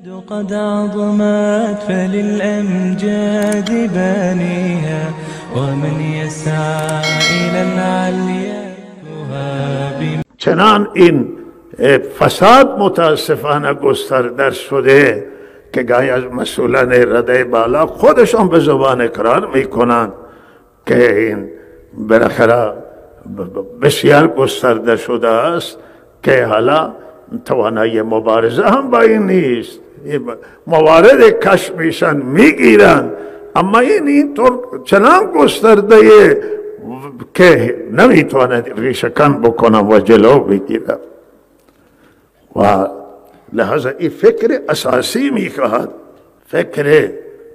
قد عظمت فللأمجاد بانيها، ومن يسعى إلى العليا چنان این فساد متاسفانه گسترده شده که گاهی از مسئولان رده بالا خودشان به زبان اقرار میکنند که این بالاخره بسیار گسترده شده است که حالا توانایی مبارزه هم با این نیست. موارد کشف میشن میگیرن، اما این طور چنان گسترده که نمیتواند ریشه‌کن بکنن و جلو بگیرن و لحاظا این فکر اساسی میخواهد، فکر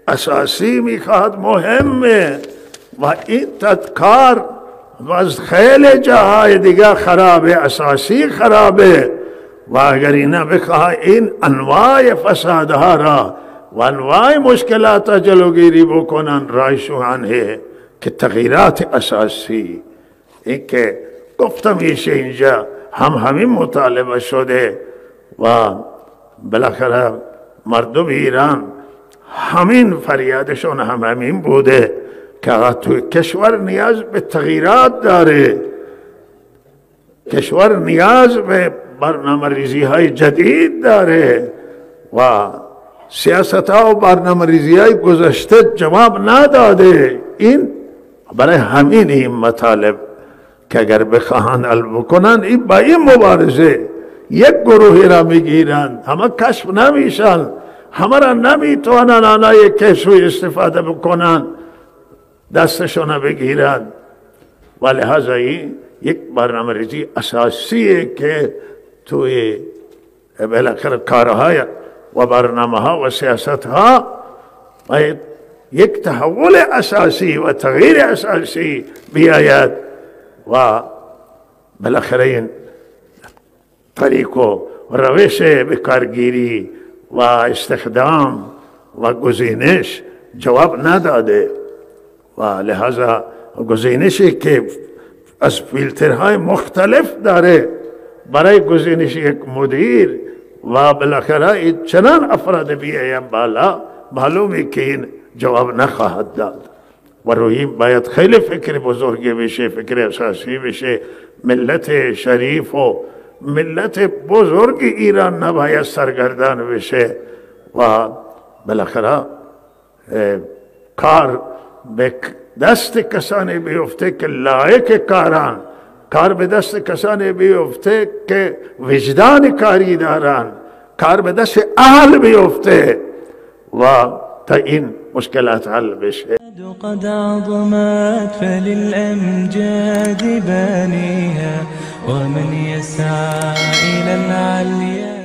اساسی میخواهد، مهمه و این تدکار و از خیلی جاهای دیگه خرابه، اساسی خرابه و اگر اینا بخواه این انواع فسادها را و انواع مشکلات جلوگیری بکنن رایشون ہے که تغییرات اساسی این که گفتم ایشه اینجا همین مطالبه شده و بالاخره مردم ایران همین فریادشون همین بوده که تو کشور نیاز به تغییرات داره، کشور نیاز به برنامه ریزی های جدید داره و سیاست ها و برنامه ریزی های گذشته جواب نداده. این برای همین این مطالب که اگر بخواهند حل بکنن این با این مبارزه یک گروهی را میگیرند، همه کشف نمیشن، همه را نمیتوانن آنهای کشوی استفاده بکنن دستشون بگیرند و لحاظا این یک برنامه ریزی اساسیه که توی بالاخره کارهای و برنامه ها و سیاست ها باید یک تحول اساسی و تغییر اساسی بیاید و بالاخره این طریق و روش بکارگیری و استخدام و گزینش جواب نداده و لحاظا گزینشی که از فیلترهای مختلف داره برای گزینش یک مدیر و بالاخره چنان افراد بیایم بالا معلومه که این جواب نخواهد داد و روی باید خیلی فکر بزرگی بشه، فکر اساسی بشه. ملت شریف و ملت بزرگ ایران نباید سرگردان بشه و بالاخره کار به دست کسانی بیفته که لایق کاران، کار به دست کسانی بیفته که وجدان کاری دارن، کار به دست اهل بیفته و تا این مشکلات حل بشه. قد عظمت فللأمجاد بانيها، ومن يسعى إلى العليا